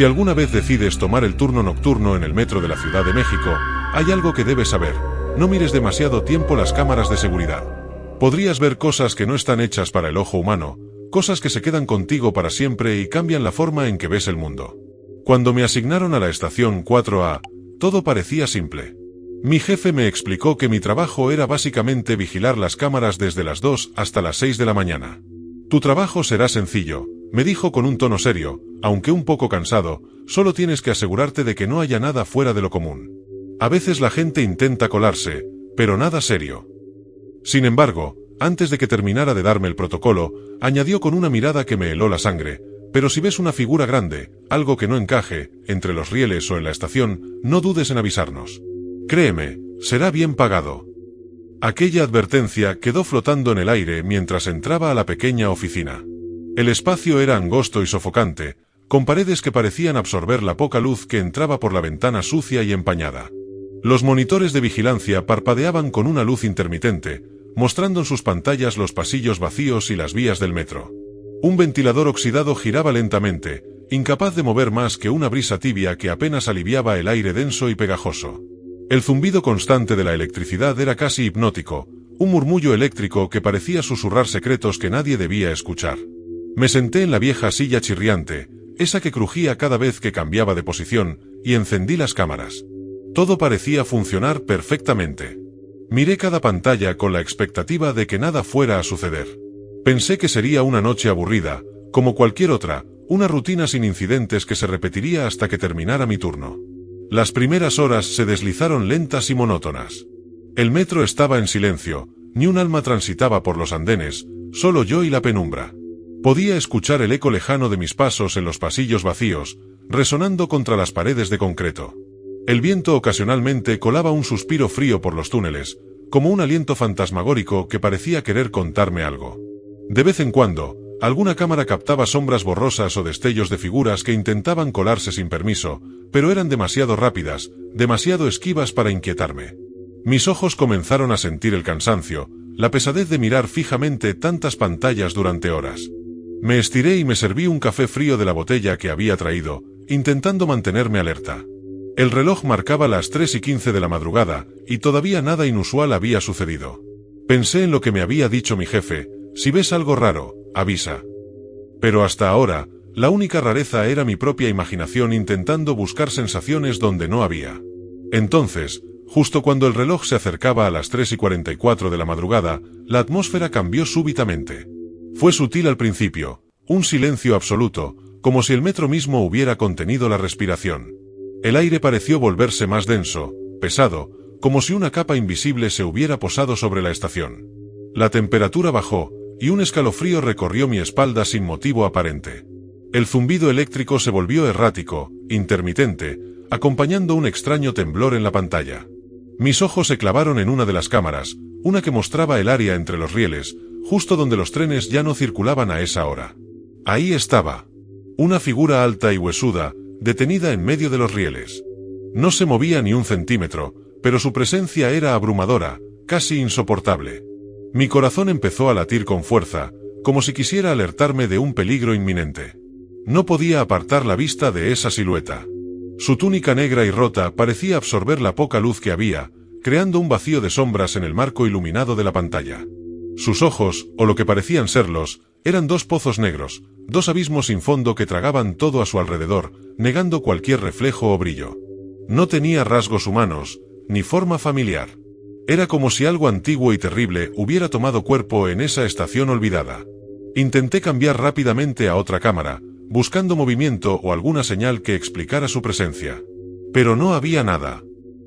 Si alguna vez decides tomar el turno nocturno en el metro de la Ciudad de México, hay algo que debes saber: no mires demasiado tiempo las cámaras de seguridad. Podrías ver cosas que no están hechas para el ojo humano, cosas que se quedan contigo para siempre y cambian la forma en que ves el mundo. Cuando me asignaron a la estación 4A, todo parecía simple. Mi jefe me explicó que mi trabajo era básicamente vigilar las cámaras desde las 2 hasta las 6 de la mañana. Tu trabajo será sencillo, me dijo con un tono serio, aunque un poco cansado, solo tienes que asegurarte de que no haya nada fuera de lo común. A veces la gente intenta colarse, pero nada serio. Sin embargo, antes de que terminara de darme el protocolo, añadió con una mirada que me heló la sangre: pero si ves una figura grande, algo que no encaje, entre los rieles o en la estación, no dudes en avisarnos. Créeme, será bien pagado. Aquella advertencia quedó flotando en el aire mientras entraba a la pequeña oficina. El espacio era angosto y sofocante, con paredes que parecían absorber la poca luz que entraba por la ventana sucia y empañada. Los monitores de vigilancia parpadeaban con una luz intermitente, mostrando en sus pantallas los pasillos vacíos y las vías del metro. Un ventilador oxidado giraba lentamente, incapaz de mover más que una brisa tibia que apenas aliviaba el aire denso y pegajoso. El zumbido constante de la electricidad era casi hipnótico, un murmullo eléctrico que parecía susurrar secretos que nadie debía escuchar. Me senté en la vieja silla chirriante, esa que crujía cada vez que cambiaba de posición, y encendí las cámaras. Todo parecía funcionar perfectamente. Miré cada pantalla con la expectativa de que nada fuera a suceder. Pensé que sería una noche aburrida, como cualquier otra, una rutina sin incidentes que se repetiría hasta que terminara mi turno. Las primeras horas se deslizaron lentas y monótonas. El metro estaba en silencio, ni un alma transitaba por los andenes, solo yo y la penumbra. Podía escuchar el eco lejano de mis pasos en los pasillos vacíos, resonando contra las paredes de concreto. El viento ocasionalmente colaba un suspiro frío por los túneles, como un aliento fantasmagórico que parecía querer contarme algo. De vez en cuando, alguna cámara captaba sombras borrosas o destellos de figuras que intentaban colarse sin permiso, pero eran demasiado rápidas, demasiado esquivas para inquietarme. Mis ojos comenzaron a sentir el cansancio, la pesadez de mirar fijamente tantas pantallas durante horas. Me estiré y me serví un café frío de la botella que había traído, intentando mantenerme alerta. El reloj marcaba las 3:15 de la madrugada, y todavía nada inusual había sucedido. Pensé en lo que me había dicho mi jefe: si ves algo raro, avisa. Pero hasta ahora, la única rareza era mi propia imaginación intentando buscar sensaciones donde no había. Entonces, justo cuando el reloj se acercaba a las 3:44 de la madrugada, la atmósfera cambió súbitamente. Fue sutil al principio, un silencio absoluto, como si el metro mismo hubiera contenido la respiración. El aire pareció volverse más denso, pesado, como si una capa invisible se hubiera posado sobre la estación. La temperatura bajó, y un escalofrío recorrió mi espalda sin motivo aparente. El zumbido eléctrico se volvió errático, intermitente, acompañando un extraño temblor en la pantalla. Mis ojos se clavaron en una de las cámaras, una que mostraba el área entre los rieles, justo donde los trenes ya no circulaban a esa hora. Ahí estaba. Una figura alta y huesuda, detenida en medio de los rieles. No se movía ni un centímetro, pero su presencia era abrumadora, casi insoportable. Mi corazón empezó a latir con fuerza, como si quisiera alertarme de un peligro inminente. No podía apartar la vista de esa silueta. Su túnica negra y rota parecía absorber la poca luz que había, creando un vacío de sombras en el marco iluminado de la pantalla. Sus ojos, o lo que parecían serlos, eran dos pozos negros, dos abismos sin fondo que tragaban todo a su alrededor, negando cualquier reflejo o brillo. No tenía rasgos humanos, ni forma familiar. Era como si algo antiguo y terrible hubiera tomado cuerpo en esa estación olvidada. Intenté cambiar rápidamente a otra cámara, buscando movimiento o alguna señal que explicara su presencia. Pero no había nada.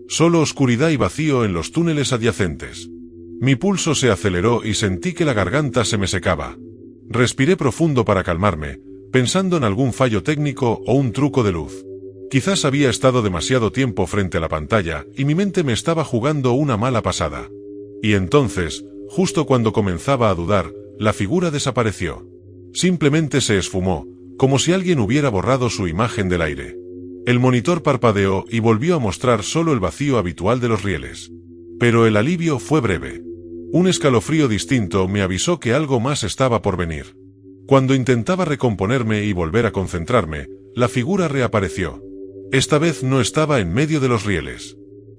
Solo oscuridad y vacío en los túneles adyacentes. Mi pulso se aceleró y sentí que la garganta se me secaba. Respiré profundo para calmarme, pensando en algún fallo técnico o un truco de luz. Quizás había estado demasiado tiempo frente a la pantalla y mi mente me estaba jugando una mala pasada. Y entonces, justo cuando comenzaba a dudar, la figura desapareció. Simplemente se esfumó, como si alguien hubiera borrado su imagen del aire. El monitor parpadeó y volvió a mostrar solo el vacío habitual de los rieles. Pero el alivio fue breve. Un escalofrío distinto me avisó que algo más estaba por venir. Cuando intentaba recomponerme y volver a concentrarme, la figura reapareció. Esta vez no estaba en medio de los rieles.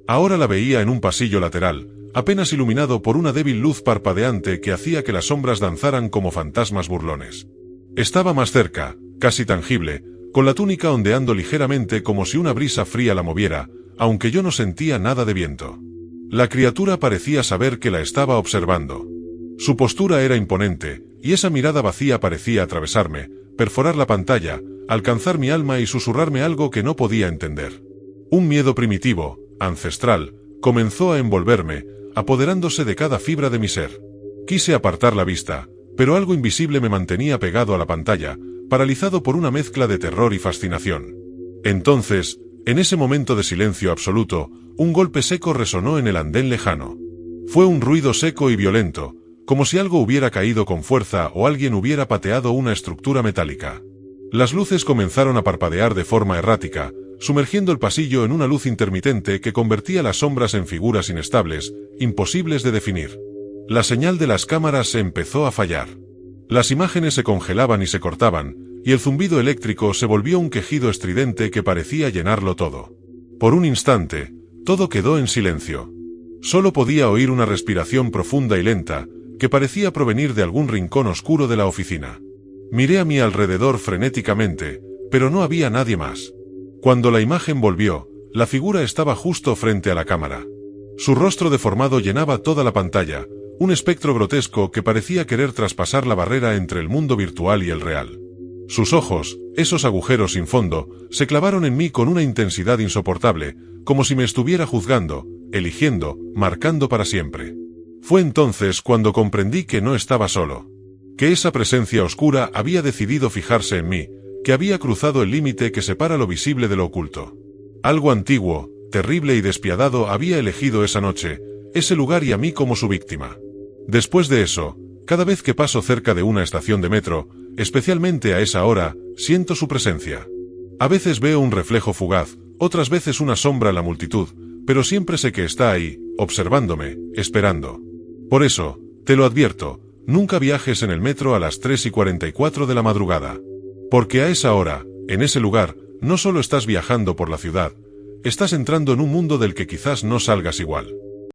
Ahora la veía en un pasillo lateral, apenas iluminado por una débil luz parpadeante que hacía que las sombras danzaran como fantasmas burlones. Estaba más cerca, casi tangible, con la túnica ondeando ligeramente como si una brisa fría la moviera, aunque yo no sentía nada de viento. La criatura parecía saber que la estaba observando. Su postura era imponente, y esa mirada vacía parecía atravesarme, perforar la pantalla, alcanzar mi alma y susurrarme algo que no podía entender. Un miedo primitivo, ancestral, comenzó a envolverme, apoderándose de cada fibra de mi ser. Quise apartar la vista, pero algo invisible me mantenía pegado a la pantalla, paralizado por una mezcla de terror y fascinación. Entonces, en ese momento de silencio absoluto, un golpe seco resonó en el andén lejano. Fue un ruido seco y violento, como si algo hubiera caído con fuerza o alguien hubiera pateado una estructura metálica. Las luces comenzaron a parpadear de forma errática, sumergiendo el pasillo en una luz intermitente que convertía las sombras en figuras inestables, imposibles de definir. La señal de las cámaras empezó a fallar. Las imágenes se congelaban y se cortaban, y el zumbido eléctrico se volvió un quejido estridente que parecía llenarlo todo. Por un instante, todo quedó en silencio. Solo podía oír una respiración profunda y lenta, que parecía provenir de algún rincón oscuro de la oficina. Miré a mi alrededor frenéticamente, pero no había nadie más. Cuando la imagen volvió, la figura estaba justo frente a la cámara. Su rostro deformado llenaba toda la pantalla, un espectro grotesco que parecía querer traspasar la barrera entre el mundo virtual y el real. Sus ojos, esos agujeros sin fondo, se clavaron en mí con una intensidad insoportable, como si me estuviera juzgando, eligiendo, marcando para siempre. Fue entonces cuando comprendí que no estaba solo. Que esa presencia oscura había decidido fijarse en mí, que había cruzado el límite que separa lo visible de lo oculto. Algo antiguo, terrible y despiadado había elegido esa noche, ese lugar y a mí como su víctima. Después de eso, cada vez que paso cerca de una estación de metro, especialmente a esa hora, siento su presencia. A veces veo un reflejo fugaz, otras veces una sombra en la multitud, pero siempre sé que está ahí, observándome, esperando. Por eso, te lo advierto, nunca viajes en el metro a las 3:44 de la madrugada. Porque a esa hora, en ese lugar, no solo estás viajando por la ciudad, estás entrando en un mundo del que quizás no salgas igual.